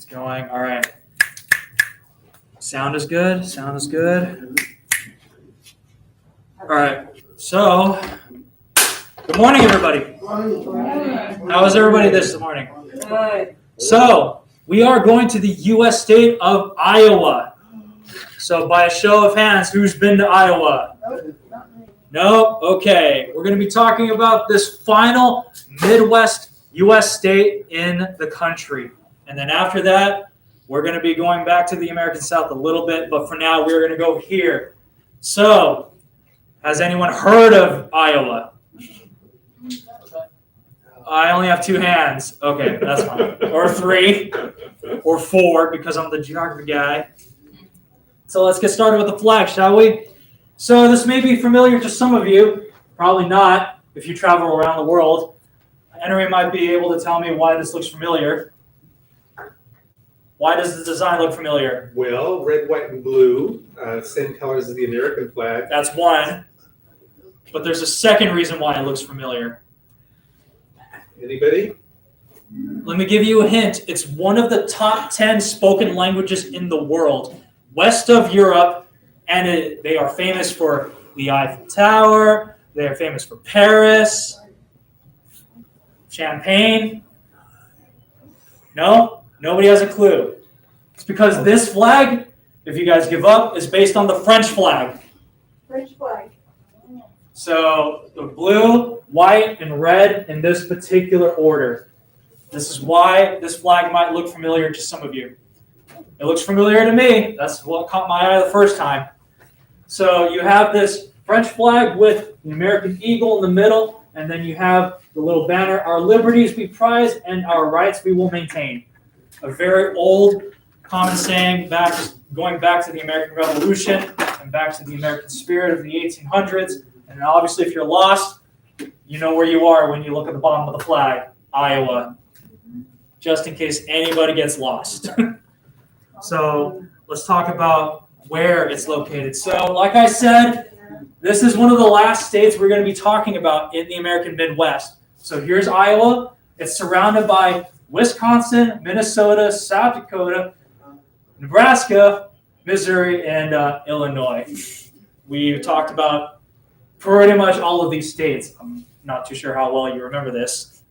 Going. All right. Sound is good. Sound is good. All right. So, good morning, everybody. How is everybody this morning? Good. So, we are going to the U.S. state of Iowa. So, by a show of hands, who's been to Iowa? No? Okay. We're going to be talking about this final Midwest U.S. state in the country. And then after that, we're going to be going back to the American South a little bit, but for now, we're going to go here. So, has anyone heard of Iowa? I only have 2 hands. Okay, that's fine. Or 3, or 4, because I'm the geography guy. So let's get started with the flag, shall we? So this may be familiar to some of you, probably not if you travel around the world. Henry might be able to tell me why this looks familiar. Why does the design look familiar? Well, red, white, and blue, same colors as the American flag. That's one. But there's a second reason why it looks familiar. Anybody? Let me give you a hint. It's one of the top 10 spoken languages in the world, west of Europe, and they are famous for the Eiffel Tower. They are famous for Paris, Champagne. No? Nobody has a clue. It's because this flag, if you guys give up, is based on the French flag. French flag. So the blue, white, and red in this particular order. This is why this flag might look familiar to some of you. It looks familiar to me. That's what caught my eye the first time. So you have this French flag with the American eagle in the middle, and then you have the little banner, "Our liberties we prize and our rights we will maintain." A very old common saying going back to the American Revolution and back to the American spirit of the 1800s. And obviously, if you're lost, you know where you are when you look at the bottom of the flag, Iowa, just in case anybody gets lost. So let's talk about where it's located. So like I said, this is one of the last states we're going to be talking about in the American Midwest. So here's Iowa. It's surrounded by Wisconsin, Minnesota, South Dakota, Nebraska, Missouri, and Illinois. We talked about pretty much all of these states. I'm not too sure how well you remember this.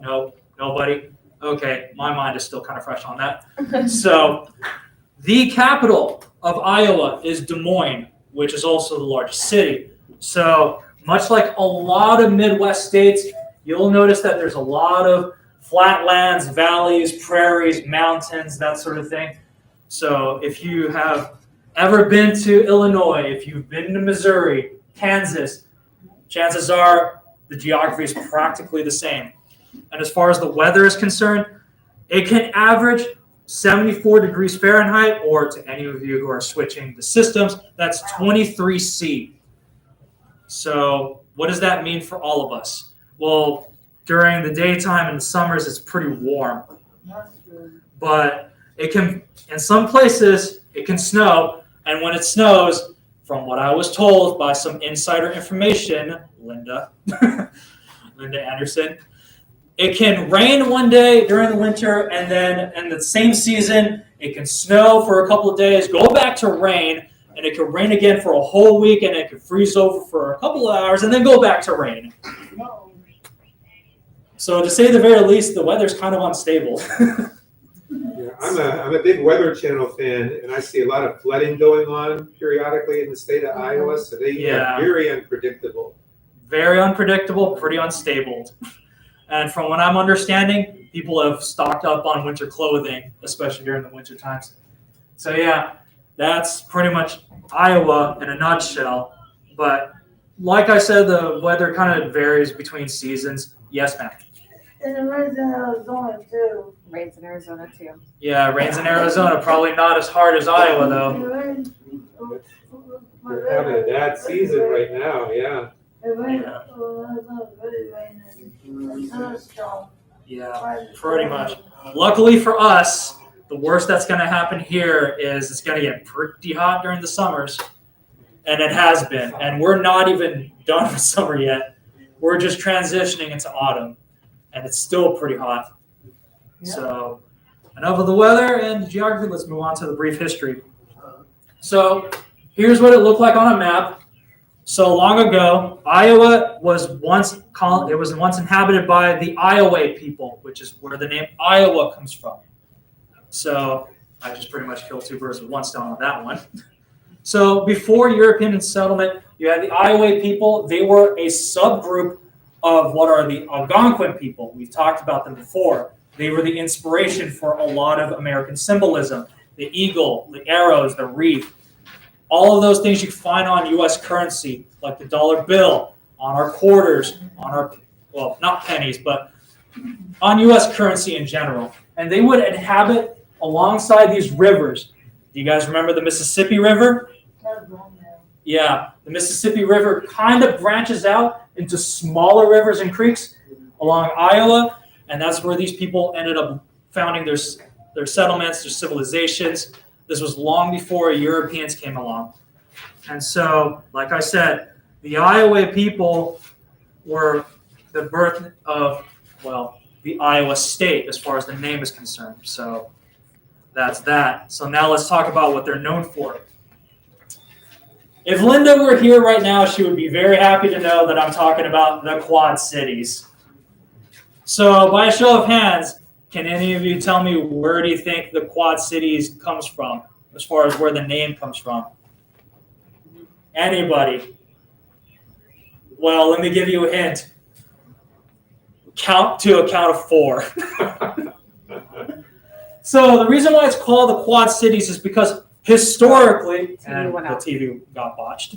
No, nobody? Okay, my mind is still kind of fresh on that. So, the capital of Iowa is Des Moines, which is also the largest city. So, much like a lot of Midwest states, you'll notice that there's a lot of flatlands, valleys, prairies, mountains, that sort of thing. So if you have ever been to Illinois, if you've been to Missouri, Kansas, chances are the geography is practically the same. And as far as the weather is concerned, it can average 74 degrees Fahrenheit, or to any of you who are switching the systems, that's 23 C. So what does that mean for all of us? Well, during the daytime and the summers, it's pretty warm. But it can, in some places, it can snow. And when it snows, from what I was told by some insider information, Linda Anderson, it can rain one day during the winter, and then in the same season, it can snow for a couple of days, go back to rain, and it can rain again for a whole week, and it can freeze over for a couple of hours, and then go back to rain. So to say the very least, the weather's kind of unstable. Yeah, I'm a big Weather Channel fan, and I see a lot of flooding going on periodically in the state of Iowa, so they are very unpredictable. Very unpredictable, pretty unstable. And from what I'm understanding, people have stocked up on winter clothing, especially during the winter times. So yeah, that's pretty much Iowa in a nutshell. But like I said, the weather kind of varies between seasons. Yes, ma'am. And it rains in Arizona too. Rains in Arizona too. Yeah, rains in Arizona. Probably not as hard as Iowa, though. We're having a bad season right now, yeah. Yeah, pretty much. Luckily for us, the worst that's going to happen here is it's going to get pretty hot during the summers. And it has been. And we're not even done with summer yet. We're just transitioning into autumn. And it's still pretty hot. Yeah. So Enough of the weather and the geography. Let's move on to the brief history. So here's what it looked like on a map. So long ago, Iowa was once inhabited by the Iowa people, which is where the name Iowa comes from. So I just pretty much killed two birds with one stone on that one. So before European settlement, you had the Iowa people. They were a subgroup of what are the Algonquin people. We've talked about them before. They were the inspiration for a lot of American symbolism. The eagle, the arrows, the wreath. All of those things you find on U.S. currency, like the dollar bill, on our quarters, on our, well, not pennies, but on U.S. currency in general. And they would inhabit alongside these rivers. Do you guys remember the Mississippi River? Yeah, the Mississippi River kind of branches out into smaller rivers and creeks along Iowa, and that's where these people ended up founding their settlements, their civilizations. This was long before Europeans came along. And so, like I said, the Iowa people were the birth of, well, the Iowa state as far as the name is concerned. So that's that. So now let's talk about what they're known for. If Linda were here right now, she would be very happy to know that I'm talking about the Quad Cities. So by a show of hands, can any of you tell me where do you think the Quad Cities comes from, as far as where the name comes from? Anybody? Well, let me give you a hint. Count to a count of 4. So the reason why it's called the Quad Cities is because historically, and the TV got botched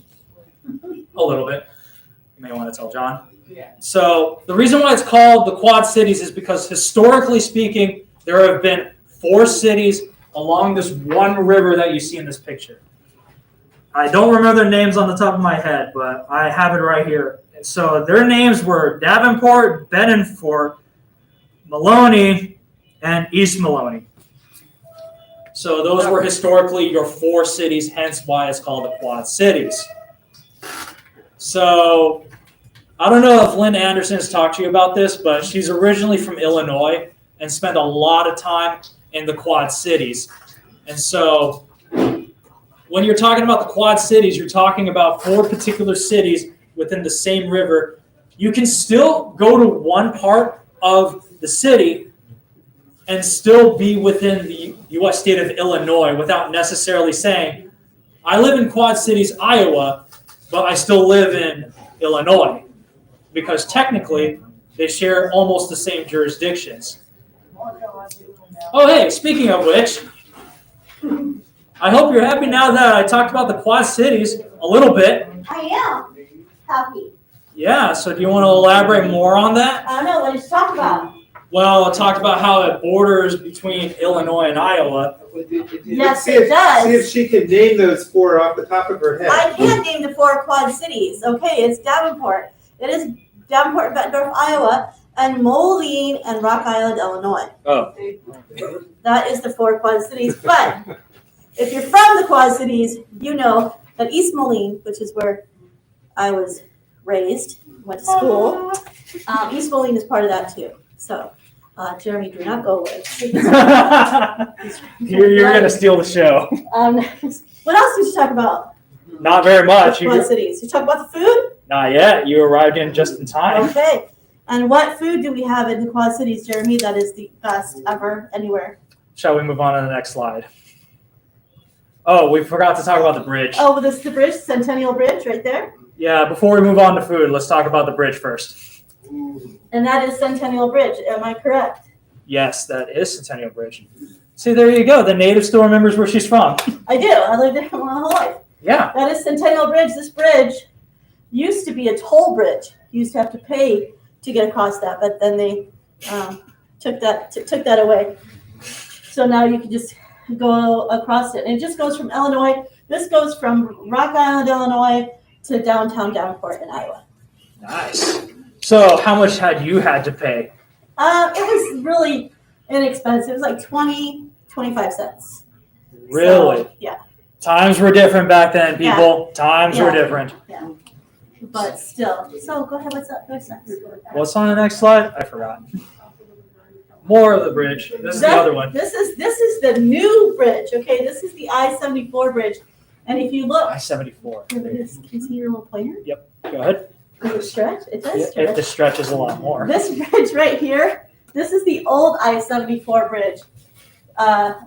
a little bit. You may want to tell John. Yeah. So the reason why it's called the Quad Cities is because historically speaking, there have been 4 cities along this one river that you see in this picture. I don't remember their names on the top of my head, but I have it right here. And so their names were Davenport, Bedford, Maloney, and East Maloney. So those were historically your 4 cities, hence why it's called the Quad Cities. So I don't know if Lynn Anderson has talked to you about this, but she's originally from Illinois and spent a lot of time in the Quad Cities. And so when you're talking about the Quad Cities, you're talking about 4 particular cities within the same river. You can still go to one part of the city and still be within the U.S. state of Illinois without necessarily saying, I live in Quad Cities, Iowa, but I still live in Illinois. Because technically, they share almost the same jurisdictions. Oh, hey, speaking of which, I hope you're happy now that I talked about the Quad Cities a little bit. I am happy. Yeah, so do you want to elaborate more on that? I don't know, what did you talk about? Well, I talked about how it borders between Illinois and Iowa. Yes, See it does. See if she can name those 4 off the top of her head. I can name the 4 Quad Cities. Okay, it's Davenport. It is Davenport, Bettendorf, Iowa, and Moline and Rock Island, Illinois. Oh. That is the 4 Quad Cities. But if you're from the Quad Cities, you know that East Moline, which is where I was raised, went to school, East Moline is part of that too. So, Jeremy, do not go away. You're going to steal the show. What else did you talk about? Not very much. Quad Cities. You talk about the food? Not yet. You arrived in just in time. Okay. And what food do we have in the Quad Cities, Jeremy, that is the best ever, anywhere? Shall we move on to the next slide? Oh, we forgot to talk about the bridge. Oh, well, this is the bridge, Centennial Bridge, right there. Yeah, before we move on to food, let's talk about the bridge first. And that is Centennial Bridge. Am I correct? Yes, that is Centennial Bridge. See, there you go. The native still remembers where she's from. I do. I lived there my whole life. Yeah. That is Centennial Bridge. This bridge used to be a toll bridge. You used to have to pay to get across that, but then they took that away. So now you can just go across it. And it just goes from Illinois. This goes from Rock Island, Illinois to downtown Davenport in Iowa. Nice. So how much had you had to pay? It was really inexpensive. It was like 25 cents. Really? So, yeah. Times were different back then, people. Yeah. Times were different. Yeah. But still. So go ahead. What's next? What's on the next slide? I forgot. more of the bridge. This is the other one. This is the new bridge. Okay, this is the I-74 bridge, and if you look, I-74. can you see your little pointer? Go ahead. Does it stretch? It does Yeah, stretch. it stretches a lot more. This bridge right here, this is the old I-74 bridge.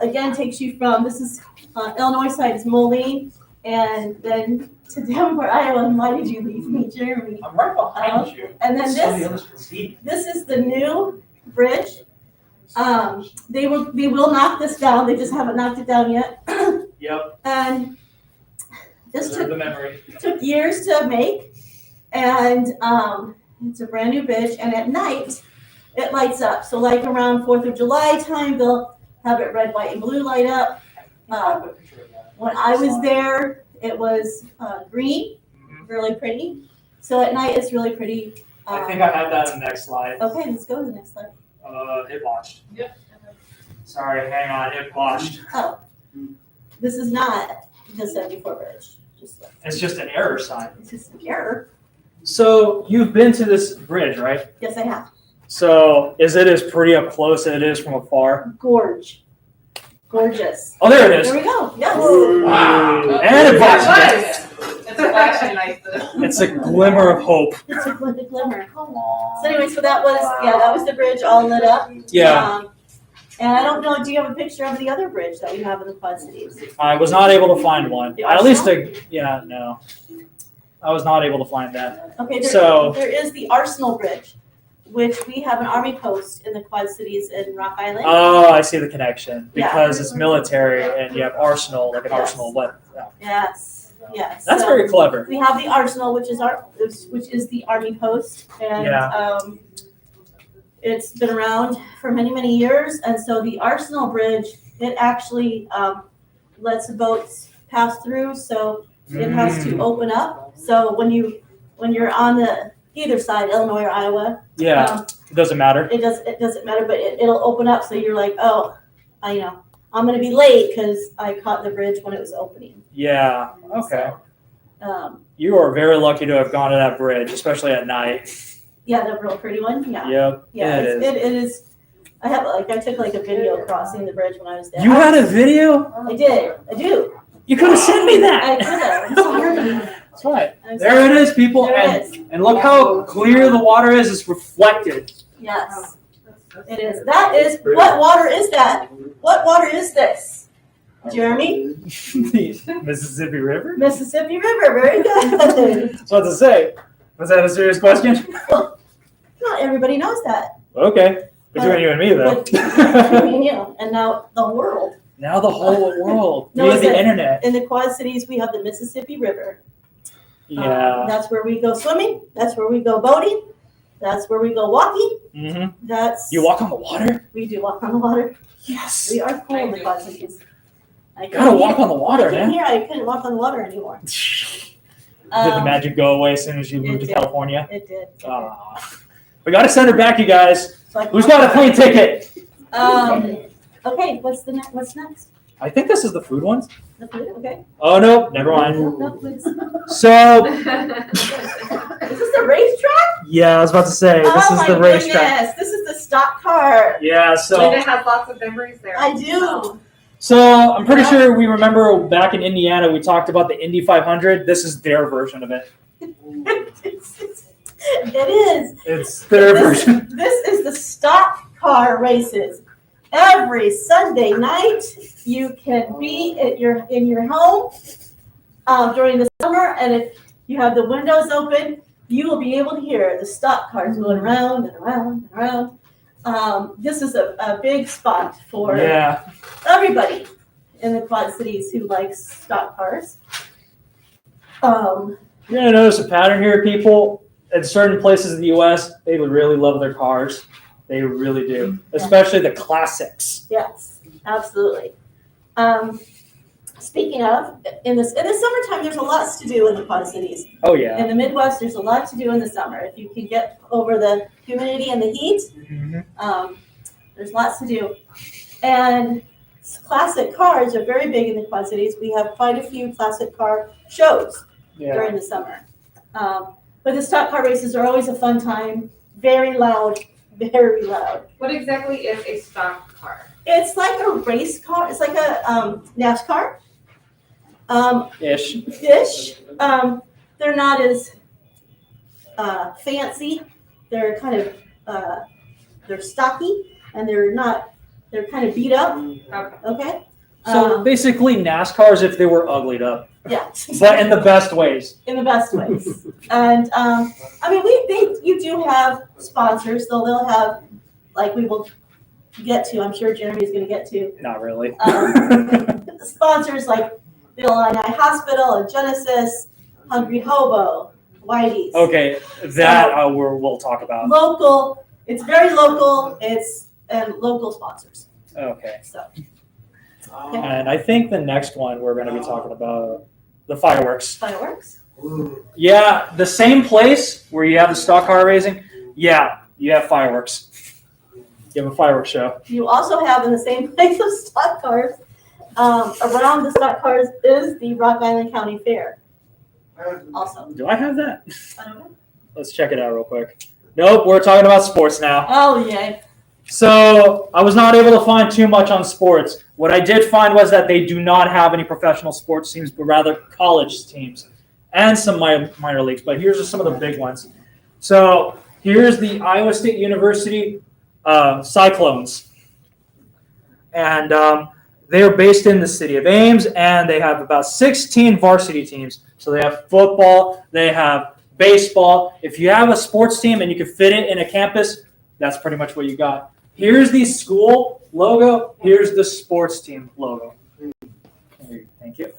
Again, takes you from, this is Illinois side is Moline, and then to Denver, Iowa. And why did you leave me, Jeremy? I'm right behind you. And then So the this, others can see. this is the new bridge. They will knock this down. They just haven't knocked it down yet. Yep. And this Preserve the memory. took years to make, and it's a brand new bridge. And at night, it lights up. So like around 4th of July time, they'll have it red, white, and blue light up. When I was there, it was green, really pretty. So at night, it's really pretty. I think I have that in the next slide. Okay, let's go to the next slide. It watched. Yep. Sorry, hang on. It watched. Oh, this is not the 74 bridge. It's just an error sign. It's just an error. So you've been to this bridge, right? Yes, I have. So is it as pretty up close as it is from afar? Gorgeous. Oh, there it is. There we go. Yes. Wow. And it watched. It's flashing nice though. It's a glimmer of hope. It's a glimmer. So anyway, so that was the bridge all lit up. Yeah. And I don't know, do you have a picture of the other bridge that we have in the Quad Cities? I was not able to find one. The At least Arsenal? no. I was not able to find that. Okay, So- there is the Arsenal Bridge, which we have an army post in the Quad Cities in Rock Island. Oh, I see the connection. Yeah. Because it's military and you have arsenal, like an Yes. arsenal weapon. Yeah. Yes. That's So very clever. we have the Arsenal, which is the army post, and Yeah. it's been around for many, many years. And so the Arsenal Bridge, it actually lets boats pass through, so it has to open up. So when you're on the either side, Illinois or Iowa, Yeah, it doesn't matter. it doesn't matter, but it'll open up. So you're like, oh, I'm gonna be late because I caught the bridge when it was opening. Yeah, okay. So, You are very lucky to have gone to that bridge, especially at night. yeah, the real pretty one. Yeah. Yep, Yeah, it is. it is. I took like a video crossing the bridge when I was there. You had a video? I did. I do. You could have sent me I that. could have. I'm sorry. That's right. I'm There sorry. it is, people. There it is. And look how clear the water is. It's reflected. Yes, it is. That is. What water is that? What water is this? Jeremy? Mississippi River? Mississippi River. Very good. So what to say? Was that a serious question? Not everybody knows that. Okay. Between you and me, though. Between you and now the world. Now the whole world. No, via it's the a- internet. In the Quad Cities, we have the Mississippi River. Yeah. That's where we go swimming. That's where we go boating. That's where we go walking. Mm-hmm. That's You walk on the water? We do walk on the water. Yes. We are cool in the Quad Cities. I Gotta came walk here- on the water, I came man. here, I couldn't walk on the water anymore. Did the Um, magic go away as soon as you it moved to did. California? It did. We gotta send her back, you guys. So I- Who's got a plane ticket? Okay, what's next? I think this is the food ones. The food, okay. Oh no, never mind. No, please. So Is this the racetrack? yeah, I was about to say this Oh is my the racetrack. goodness, this is the stock car. Yeah, so Linda has lots of memories there. I do. I'm pretty sure we remember back in Indiana we talked about the Indy 500. This is their version of it. It is. It's their version. This is the stock car races. Every Sunday night, you can be at in your home during the summer, and if you have the windows open, you will be able to hear the stock cars going around and around and around. This is a big spot for Yeah. everybody in the Quad Cities who likes stock cars. You're gonna notice a pattern here, people. In certain places in the U.S., they really love their cars. They really do, especially the classics. Yes, absolutely. Speaking of, in the summertime, there's a lot to do in the Quad Cities. Oh yeah. In the Midwest, there's a lot to do in the summer. If you can get over the humidity and the heat, Mhm. there's lots to do. And classic cars are very big in the Quad Cities. We have quite a few classic car shows Yeah. during the summer. But the stock car races are always a fun time, very loud, very loud. What exactly is a stock car? It's like a race car. It's like a NASCAR. Ish. Ish. They're not as fancy. They're kind of they're stocky, and they're kind of beat up. Okay. Okay. So basically, NASCAR's if they were uglied up, Yeah. but in the best ways. In the best ways. And I mean, you do have sponsors, so they'll have, like we will get to, I'm sure Jeremy's going to get to, Not really. sponsors like the Illini Hospital and Genesis, Hungry Hobo, Whitey's. Okay, that we'll talk about. Local, it's very local, and local sponsors. Okay. So, And I think the next one we're going to be talking about the fireworks. fireworks. Yeah, the same place where you have the stock car racing. Yeah, you have fireworks. You have a fireworks show. You also have in the same place of stock cars, around the stock cars is the Rock Island County Fair. Also, Do I have that? I don't know. Let's check it out real quick. Nope, we're talking about sports now. Oh yay! So I was not able to find too much on sports. What I did find was that they do not have any professional sports teams, but rather college teams and some minor leagues. But here's just some of the big ones. So here's the Iowa State University Cyclones. And they're based in the city of Ames, and they have about 16 varsity teams. So they have football, they have baseball. If you have a sports team and you can fit it in a campus, that's pretty much what you got. Here's the school logo. Here's the sports team logo. Thank you.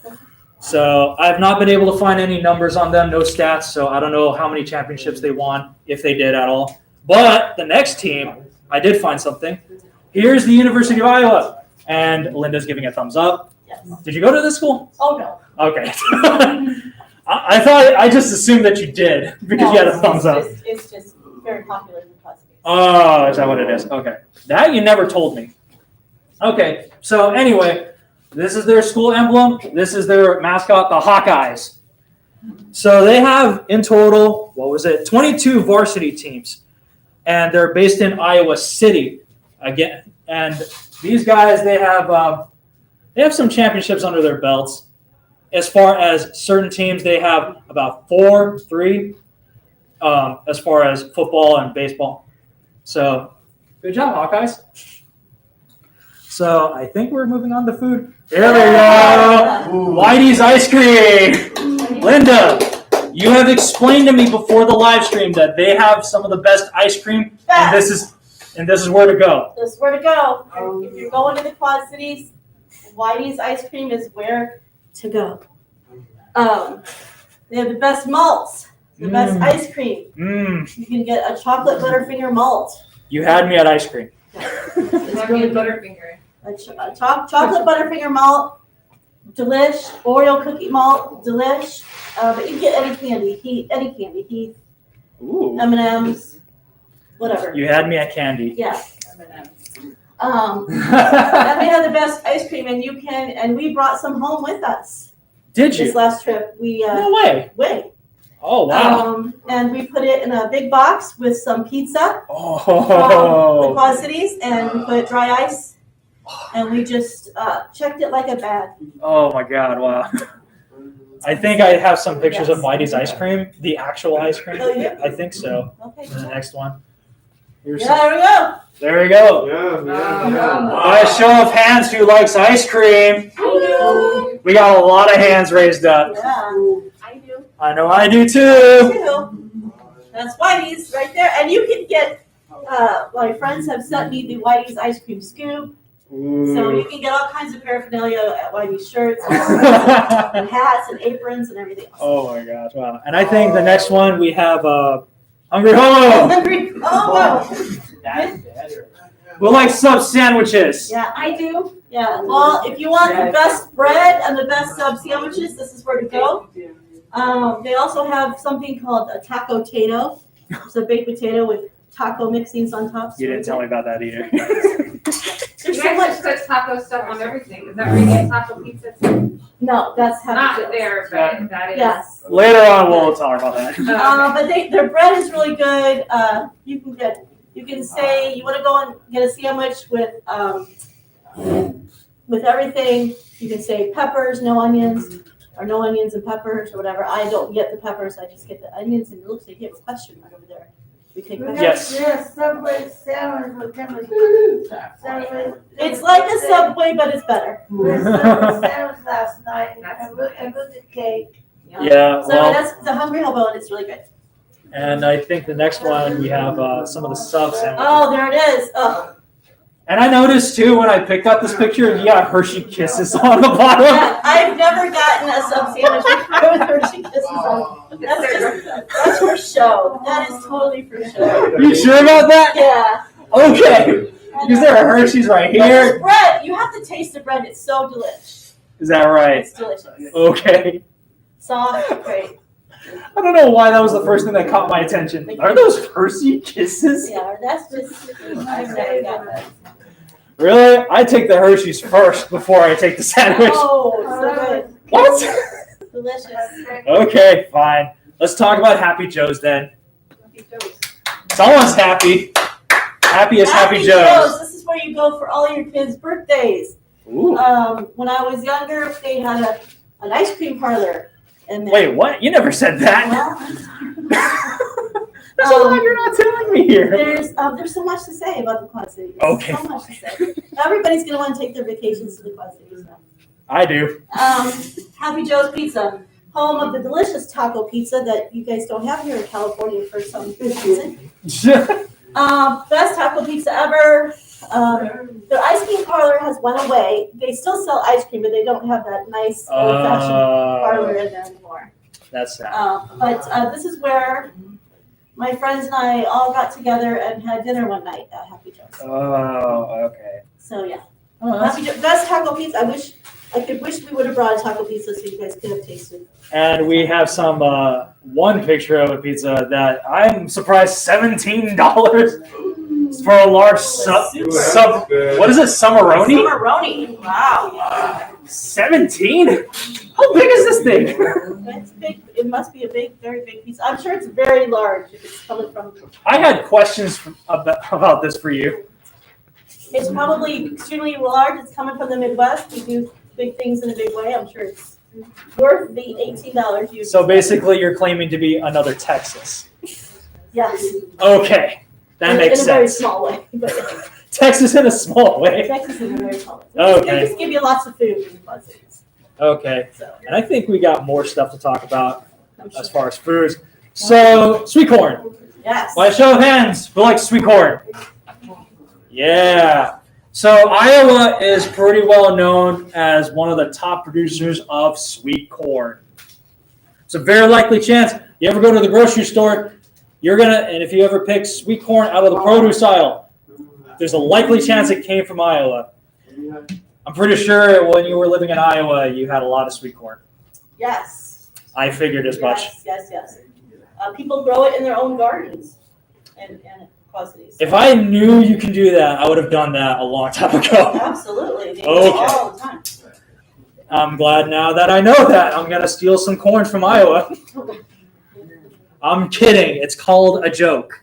So I have not been able to find any numbers on them, no stats. So I don't know how many championships they won, if they did at all. But the next team, I did find something. Here's the University of Iowa. And Linda's giving a thumbs up. Yes. Did you go to this school? Oh no. Okay. I just assumed that you did because you had a thumbs up. It's just very popular in the classification. Oh, is that what it is? Okay. That you never told me. Okay, so anyway, this is their school emblem. This is their mascot, the Hawkeyes. So they have in total, 22 varsity teams. And they're based in Iowa City. Again, and these guys, they have some championships under their belts. As far as certain teams, they have about 3 as far as football and baseball. So, good job, Hawkeyes. So, I think we're moving on to food. There we go. Whitey's ice cream. Linda, you have explained to me before the live stream that they have some of the best ice cream, and this is where to go. This is where to go. If you're going to the Quad Cities, Whitey's ice cream is where to go. They have the best malts, the best ice cream. You can get a chocolate Butterfinger malt. You had me at ice cream. It's really Butterfinger. A chocolate Butterfinger malt, delish. Oreo cookie malt, delish. But you can get any candy, Heath, Ooh. M&M's, whatever. You had me at candy. Yeah. And they have the best ice cream, and we brought some home with us. Did This you? last trip, we No way. wait. Oh, wow. And we put it in a big box with some pizza from the Oh. Quad Cities, and we put dry ice, and we just checked it like a bag. Oh, my God. Wow. I think I have some pictures of Yes. Whitey's ice cream, the actual ice cream. Oh, yeah? I think so. Okay. And the next one. Here's Yeah, there we go. some- there we go. Yeah. By a show of hands, who likes ice cream? We got a lot of hands raised up. Yeah, I do. I know I do too. Too. That's Whitey's right there, and you can get. My friends have sent me the Whitey's ice cream scoop, so you Ooh. can get all kinds of paraphernalia at Whitey's shirts, and hats, and aprons, and everything else. Oh my gosh! Wow. And I think the next one we have Hungry Hobo. Hungry Hobo. Who likes sub sandwiches? Yeah, I do. Yeah. Well, if you want the best bread and the best sub sandwiches, this is where to go. They also have something called a taco tato. It's a baked potato with taco mixings on top. You didn't tell me about that either. There's You so guys much. just put taco stuff on everything. Is that where you get taco pizza too? No, that's how. Not there, but that is. Yes. Later on, we'll talk about that. But their bread is really good. You can get You can say you want to go and get a sandwich with everything. You can say peppers, no onions, or no onions and peppers, or whatever. I don't get the peppers. I just get the onions, and it looks like you have a question mark over there. We take questions. Yes. Yes, Subway sandwich with chemistry. Subway. It's like a Subway, but it's better. We had Subway sandwich last night and with the cake. Yeah, So well, that's the Hungry Hobo, and it's really good. and I think the next one we have some of the sub sandwiches. Oh, there it is. Oh, And I noticed too when I picked up this picture, you got Hershey Kisses on the bottom. yeah, I've never gotten a sub sandwich before with Hershey Kisses on. That's for show. That is totally for show. You sure about that? Yeah. Okay. Because there are Hershey's right But this here. bread, you have to taste the bread. It's so delicious. Is that right? It's delicious. Okay. Soft, great. I don't know why that was the first thing that caught my attention. Are those Hershey Kisses? Yeah, that's just. I've never gotten that. Really? I take the Hershey's first before I take the sandwich. Oh, so good. What? Delicious. Okay, fine. Let's talk about Happy Joe's then. Someone's happy. Happy as Happy Joe's. This is where you go for all your kids' birthdays. Ooh. When I was younger, they had an ice cream parlor. And Wait, what? You never said that. Well, There's a lot you're not telling me here. there's so much to say about the Quad Cities. Okay. So much to say. Everybody's going to want to take their vacations to the Quad Cities now. I do. Happy Joe's Pizza, home of the delicious taco pizza that you guys don't have here in California for some reason. Best taco pizza ever. Their ice cream parlor has went away. They still sell ice cream, but they don't have that nice old-fashioned parlor in there anymore. That's sad. But this is where my friends and I all got together and had dinner one night at Happy Joe's. Oh, okay. So yeah, Oh, that's- Happy Joe's, best taco pizza. I could wish we would have brought a taco pizza so you guys could have tasted. And we have some one picture of a pizza that I'm surprised $17 for a large sub. Ooh, Sub. that's good. What is it? Summeroni? Summeroni. Wow. 17? How big is this thing? It's big. It must be a big, very big pizza. I'm sure it's very large if it's coming from. I had questions about this for you. It's probably extremely large. It's coming from the Midwest. We do big things in a big way. I'm sure it's worth the $18 you. So basically, you're claiming to be another Texas. Yes. Okay, that makes in a very sense. small way. But Texas in a small way. Texas is a very small way. Okay. They just give you lots of food in the Quad Cities. Okay, So and I think we got more stuff to talk about I'm sure. as far as foods. So, sweet corn. Yes. By a show of hands, who likes sweet corn? Yeah. So Iowa is pretty well known as one of the top producers of sweet corn. It's a very likely chance you ever go to the grocery store, and if you ever pick sweet corn out of the produce aisle, there's a likely chance it came from Iowa. I'm pretty sure when you were living in Iowa, you had a lot of sweet corn. Yes. I figured as much. Yes. People grow it in their own gardens and Quad Cities. If I knew you can do that, I would have done that a long time ago. Absolutely. They do Okay. it all the time. I'm glad now that I know that. I'm going to steal some corn from Iowa. I'm kidding. It's called a joke.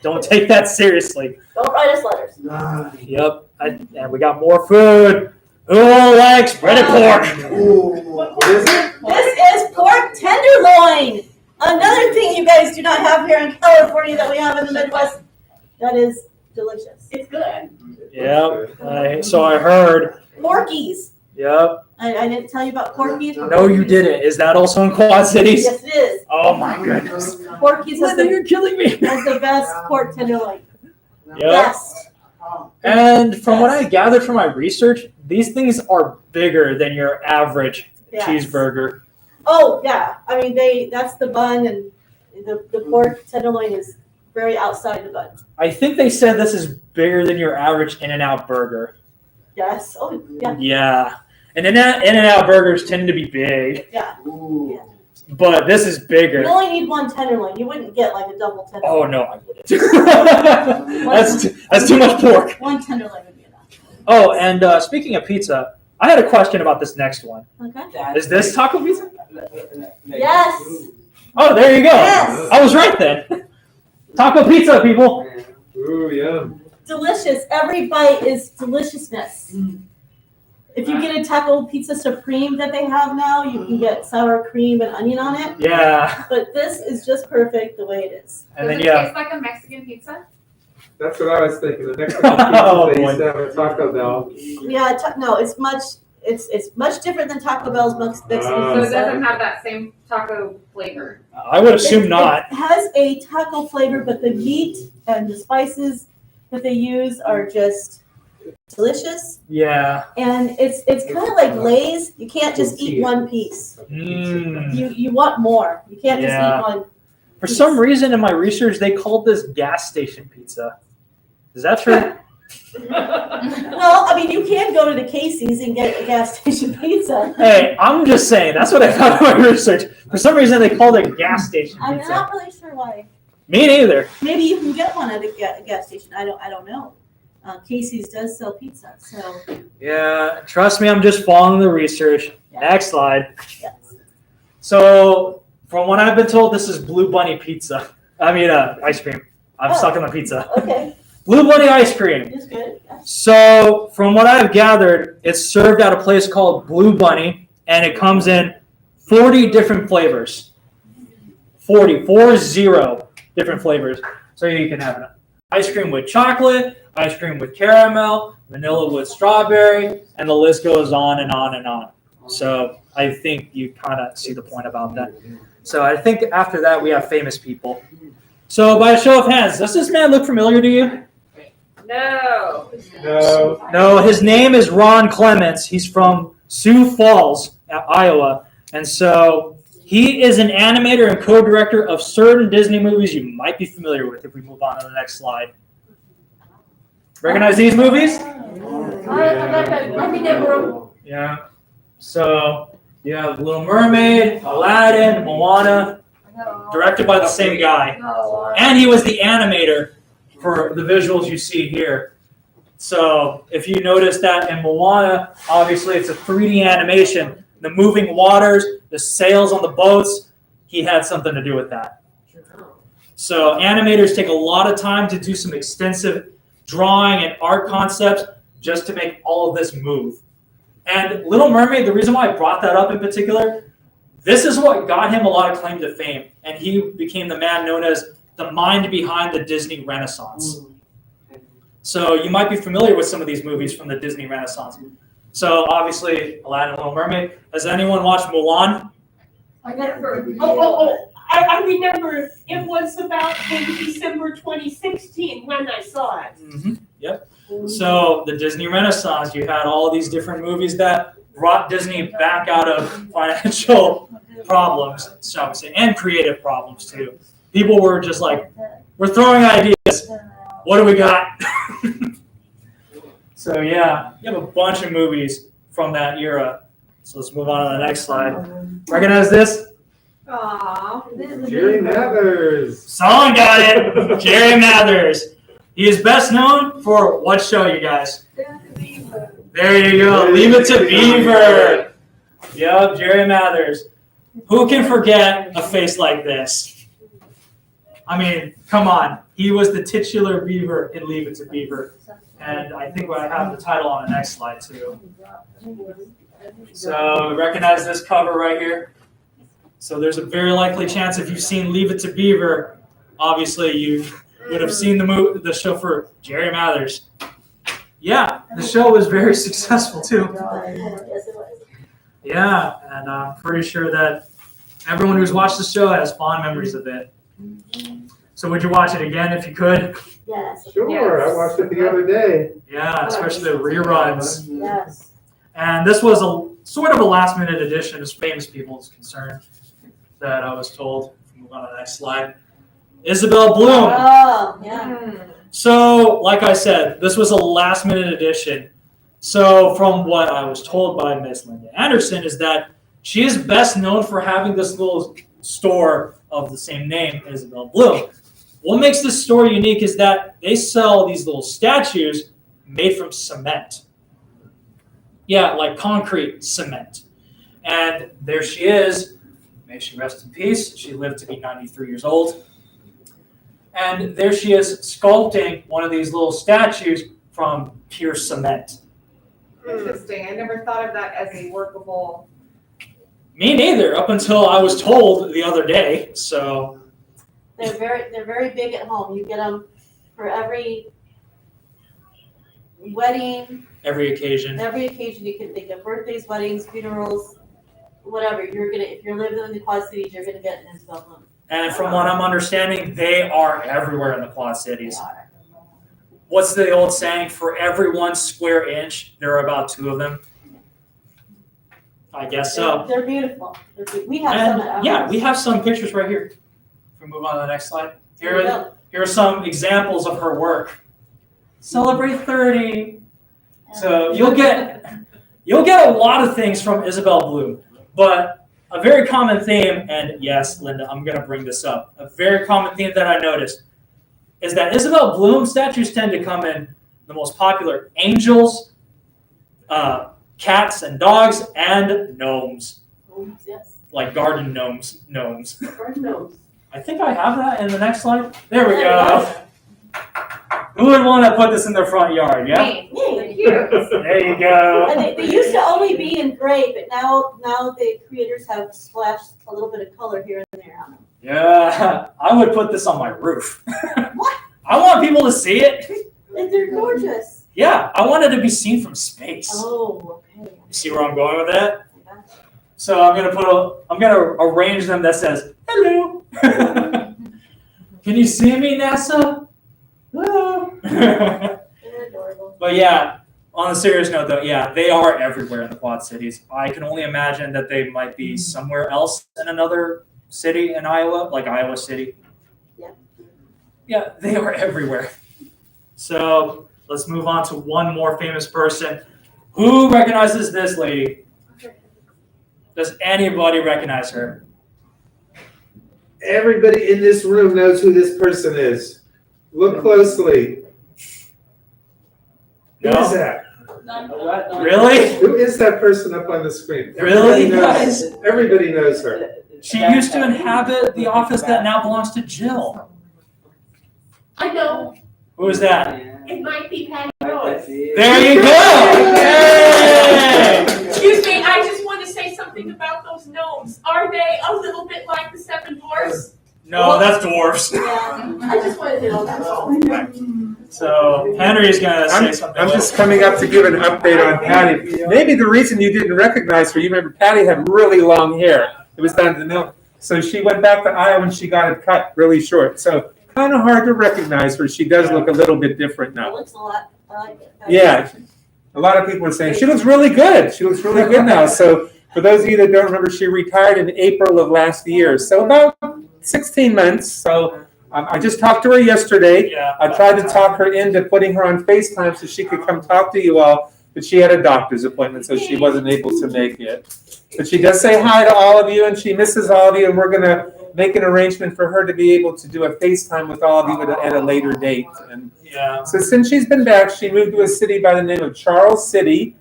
Don't take that seriously. Don't write us letters. Yep. And we got more food. Who likes breaded pork? What is it? This is pork tenderloin. Another thing you guys do not have here in California that we have in the Midwest. That is delicious. It's good. Yep. So I heard. Porkies. Yep. I didn't tell you about Porkies. No, you didn't. Is that also in Quad Cities? Yes, it is. Oh my goodness. Porkies has Linda, the, you're killing me. has the best pork tenderloin. Yep. Best. And from what I gathered from my research, these things are bigger than your average Yes. cheeseburger. Oh yeah. I mean that's the bun and the pork tenderloin is very outside the bun. I think they said this is bigger than your average In-N-Out burger. Yes. Oh yeah. Yeah. And In-N-Out burgers tend to be big, Yeah. but this is You bigger. only need one tenderloin. You wouldn't get like a double tenderloin. Oh no, I wouldn't. that's too much pork. One tenderloin would be enough. Oh, and speaking of pizza, I had a question about this next one. Okay. Is this taco pizza? Yes. Oh, there you go. Yes. I was right then. Taco pizza, people. Ooh, yum. Delicious. Every bite is deliciousness. If you get a taco pizza supreme that they have now, you can get sour cream and onion on it. Yeah. But this is just perfect the way it is. And Does then it yeah. taste like a Mexican pizza? That's what I was thinking. The Mexican Oh, pizza they boy. used to have at Taco Bell. Yeah, no, it's much different than Taco Bell's Mexican Ah. So it pizza. doesn't have that same taco flavor. I would assume not. It has a taco flavor, but the meat and the spices that they use are just delicious. Yeah. And it's kind of like Lay's. You can't just eat one piece. Mm. You want more. You can't just Yeah. eat one. For some reason in my research, they called this gas station pizza. Is that true? Well, I mean, you can go to the Casey's and get a gas station pizza. Hey, I'm just saying. That's what I found in my research. For some reason, they called it gas station I'm pizza. not really sure why. Me neither. Maybe you can get one at a gas station. I don't know. Casey's does sell pizza, so Yeah, trust me, I'm just following the research. Yeah. Next slide. yes. So, from what I've been told, this is Blue Bunny pizza. I mean, ice cream. I'm Oh. stuck on the pizza. Okay, Blue Bunny ice cream. it's good. Yeah. So, from what I've gathered, it's served at a place called Blue Bunny, and it comes in 40 different flavors. 40 different flavors. So you can have ice cream with chocolate, ice cream with caramel, vanilla with strawberry, and the list goes on and on and on. So I think you kind of see the point about that. So I think after that we have famous people. So by a show of hands, does this man look familiar to you? No. No. No, his name is Ron Clements. He's from Sioux Falls, Iowa. And so he is an animator and co-director of certain Disney movies you might be familiar with if we move on to the next slide. Recognize these movies? Yeah. So you have Little Mermaid, Aladdin, Moana, directed by the same guy. And he was the animator for the visuals you see here. So if you notice that in Moana, obviously it's a 3D animation. The moving waters, the sails on the boats, he had something to do with that. So animators take a lot of time to do some extensive drawing and art concepts just to make all of this move. And Little Mermaid, the reason why I brought that up in particular, this is what got him a lot of claim to fame. And he became the man known as the mind behind the Disney Renaissance. So you might be familiar with some of these movies from the Disney Renaissance. So obviously, Aladdin, Little Mermaid. Has anyone watched Mulan? I never. I remember it was about in December 2016 when I saw it. Mm-hmm. Yep. So the Disney Renaissance, you had all these different movies that brought Disney back out of financial problems, shall we say, and creative problems too. People were just like, we're throwing ideas. What do we got? So yeah, you have a bunch of movies from that era. So let's move on to the next slide. Recognize this? Aww. Jerry Mathers. Someone got it. Jerry Mathers. He is best known for what show, you guys? There you go. Leave It to Beaver. Yep, Jerry Mathers. Who can forget a face like this? I mean, come on. He was the titular Beaver in Leave It to Beaver. And I think I have the title on the next slide, too. So recognize this cover right here. So there's a very likely chance if you've seen Leave It to Beaver, obviously you would have seen the show for Jerry Mathers. Yeah, the show was very successful too. Yes, it was. Yeah, and I'm pretty sure that everyone who's watched the show has fond memories of it. So would you watch it again if you could? Yes. Sure, Yes. I watched it the other day. Yeah, especially the reruns. Yes. And this was a sort of a last minute addition as famous people is concerned that I was told. Move on to the next slide. Isabel Bloom. Oh, yeah. So, like I said, this was a last minute addition. So, from what I was told by Miss Linda Anderson, is that she is best known for having this little store of the same name, Isabel Bloom. What makes this store unique is that they sell these little statues made from cement. Yeah, like concrete cement. And there she is. May she rest in peace. She lived to be 93 years old. And there she is sculpting one of these little statues from pure cement. Interesting. I never thought of that as a workable. Me neither, up until I was told the other day. So They're very big at home. You get them for every wedding, every occasion. every occasion you can think of, birthdays, weddings, funerals, whatever. If you're living in the Quad Cities, you're gonna get an Isabel Bloom. And from what I'm understanding, they are everywhere in the Quad Cities. They are. What's the old saying? For every 1 square inch, there are about 2 of them. I guess so. They're beautiful. We have some at our And yeah, house. we have some pictures right here. If we move on to the next slide. There we Here, go. here are some examples of her work. Celebrate 30. So you'll get a lot of things from Isabel Bloom, but a very common theme, and yes, Linda, I'm going to bring this up. A very common theme that I noticed is that Isabel Bloom statues tend to come in the most popular angels, cats and dogs, and gnomes, Yes. like garden gnomes. Lord knows. I think I have that in the next slide. There we There go. Who would want to put this in their front yard? Yeah. Me. Yay. They're cute. There you go. And they used to only be in gray, but now the creators have splashed a little bit of color here and there on them. Yeah, I would put this on my roof. What? I want people to see it. And they're gorgeous. Yeah, I want it to be seen from space. Oh, okay. You see where I'm going with that? I gotcha. So I'm gonna arrange them that says hello. Can you see me, NASA? Hello. They're adorable. But yeah, on a serious note though, yeah, they are everywhere in the Quad Cities. I can only imagine that they might be somewhere else in another city in Iowa, like Iowa City. Yeah. Yeah, they are everywhere. So let's move on to one more famous person. Who recognizes this lady? Does anybody recognize her? Everybody in this room knows who this person is. Look closely. Who is No? that? Really? Who is that person up on the screen? Really? Everybody knows her. She used to inhabit the office that now belongs to Jill. I know, Who is that? it might be Patty Rose. There you go! Yay! Excuse me, I just want to say something about those gnomes. Are they a little bit like the 7 dwarfs? No, that's dwarfs. Yeah, I just wanted to know that's all. So Henry's gonna say something. I'm just coming up to give an update on Patty. Maybe the reason you didn't recognize her, you remember Patty had really long hair. It was down to the middle. So she went back to Iowa and she got it cut really short. So kind of hard to recognize her. She does look a little bit different It now. looks a lot, I like it. Yeah. A lot of people are saying she looks really good. She looks really good now. So for those of you that don't remember, she retired in April of last year. So about 16 months. So I just talked to her yesterday. Yeah. I tried to talk her into putting her on FaceTime so she could come talk to you all, but she had a doctor's appointment, so she wasn't able to make it. But she does say hi to all of you, and she misses all of you, and we're going to make an arrangement for her to be able to do a FaceTime with all of you at a later date. And Yeah. so since she's been back, she moved to a city by the name of Charles City,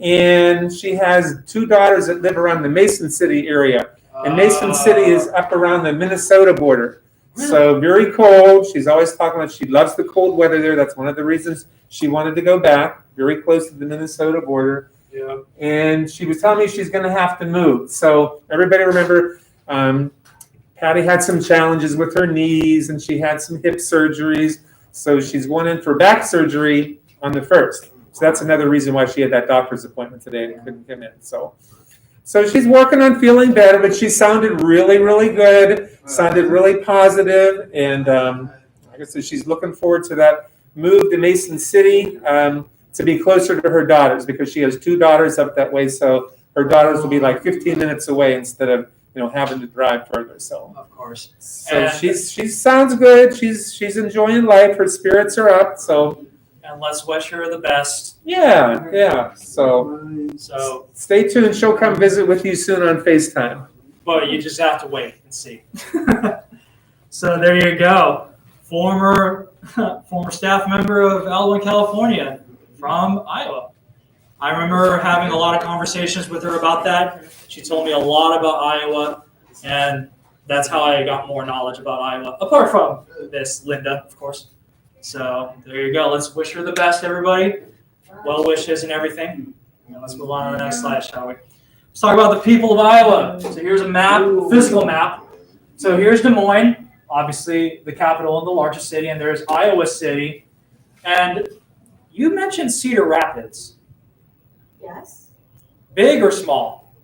and she has 2 daughters that live around the Mason City area. And Mason City is up around the Minnesota border. So very cold. She's always talking about she loves the cold weather there. That's one of the reasons she wanted to go back, very close to the Minnesota border. Yeah. And she was telling me she's going to have to move. So everybody remember, Patty had some challenges with her knees and she had some hip surgeries. So she's going in for back surgery on the 1st. So that's another reason why she had that doctor's appointment today and couldn't come in. So she's working on feeling better, but she sounded really, really good, sounded really positive, and like I said, she's looking forward to that move to Mason City to be closer to her daughters because she has 2 daughters up that way. So her daughters will be like 15 minutes away instead of having to drive further. So Of course. she sounds good. She's enjoying life. Her spirits are up. So And let's wish her the best. yeah. So So, stay tuned. She'll come visit with you soon on FaceTime. but you just have to wait and see. So there you go. Former staff member of Alwyn, California, from Iowa. I remember having a lot of conversations with her about that. She told me a lot about Iowa, and that's how I got more knowledge about Iowa, apart from this, Linda, of course. So there you go. Let's wish her the best, everybody. Well wishes and everything. And let's move on to the next slide, shall we? Let's talk about the people of Iowa. So here's a map, a physical map. So here's Des Moines, obviously the capital and the largest city, and there's Iowa City. And you mentioned Cedar Rapids. Yes. Big or small?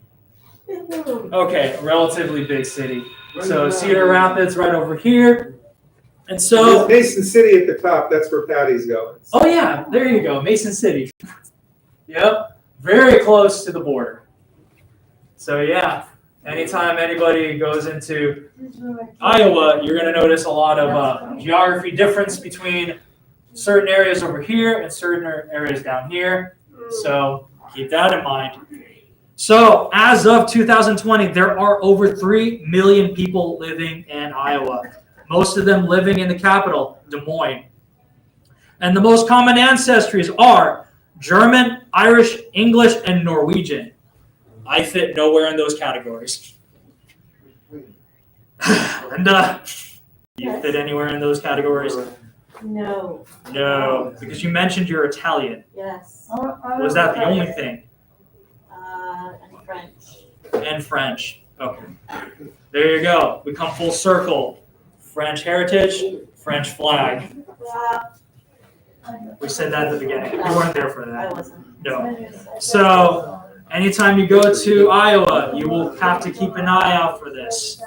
Okay, a relatively big city. So Cedar Rapids right over here. And so, Mason City at the top, that's where Patty's going. oh yeah, there you go, Mason City. Yep, very close to the border. So yeah, anytime anybody goes into Iowa, you're going to notice a lot of geography difference between certain areas over here and certain areas down here. So keep that in mind. So as of 2020, there are over 3 million people living in Iowa. Most of them living in the capital, Des Moines. And the most common ancestries are German, Irish, English, and Norwegian. I fit nowhere in those categories. Linda, you fit anywhere in those categories? No. No, because you mentioned you're Italian. Yes. Was that the only thing? And French. And French. Okay. There you go. We come full circle. French heritage, French flag. We said that at the beginning. You weren't there for I that. wasn't. No. So, anytime you go to Iowa, you will have to keep an eye out for this.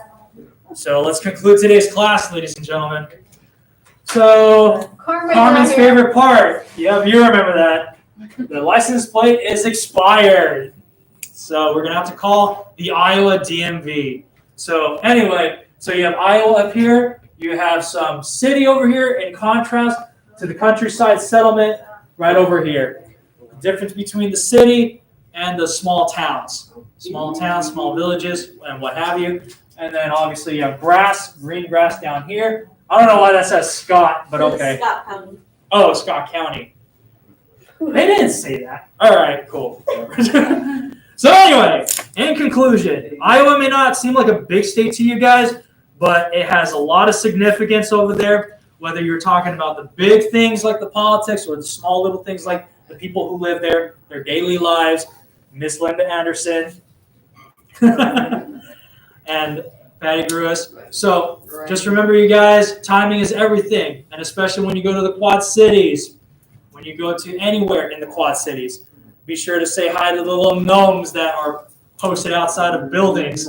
So, let's conclude today's class, ladies and gentlemen. So, Carmen's favorite part. Yep, you remember that. The license plate is expired. So, we're going to have to call the Iowa DMV. So, anyway, so you have Iowa up here. You have some city over here in contrast to the countryside settlement right over here. The difference between the city and the small towns. Small towns, small villages, and what have you. And then obviously you have grass, green grass down here. I don't know why that says Scott, but okay. Scott County. Oh, Scott County. They didn't say that. All right, cool. So anyway, in conclusion, Iowa may not seem like a big state to you guys, but it has a lot of significance over there, whether you're talking about the big things like the politics or the small little things like the people who live there, their daily lives, Miss Linda Anderson, and Patty Gruis. So just remember, you guys, timing is everything, and especially when you go to the Quad Cities, when you go to anywhere in the Quad Cities, be sure to say hi to the little gnomes that are posted outside of buildings.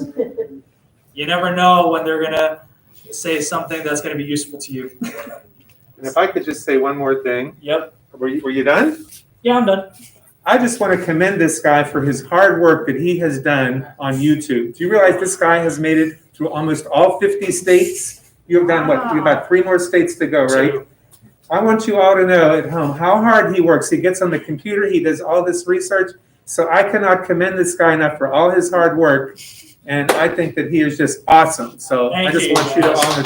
You never know when they're going to say something that's going to be useful to you. And if I could just say one more thing. Yep. Were you done? Yeah, I'm done. I just want to commend this guy for his hard work that he has done on YouTube. Do you realize this guy has made it through almost all 50 states? You've done what? You have about 3 more states to go, right? I want you all to know at home how hard he works. He gets on the computer. He does all this research. So I cannot commend this guy enough for all his hard work. And I think that he is just awesome. So I just want you to all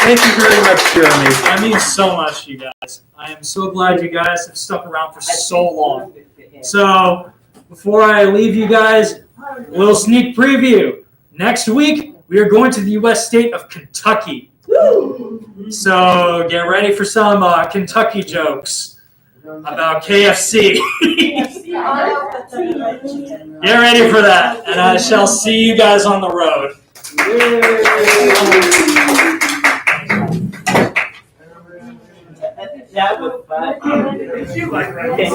thank you very much, Jeremy. That means so much, you guys. I am so glad you guys have stuck around for so long. So before I leave you guys, a little sneak preview. Next week, we are going to the U.S. state of Kentucky. So get ready for some Kentucky jokes about KFC. Get ready for that, and I shall see you guys on the road. That was fun. You like Okay.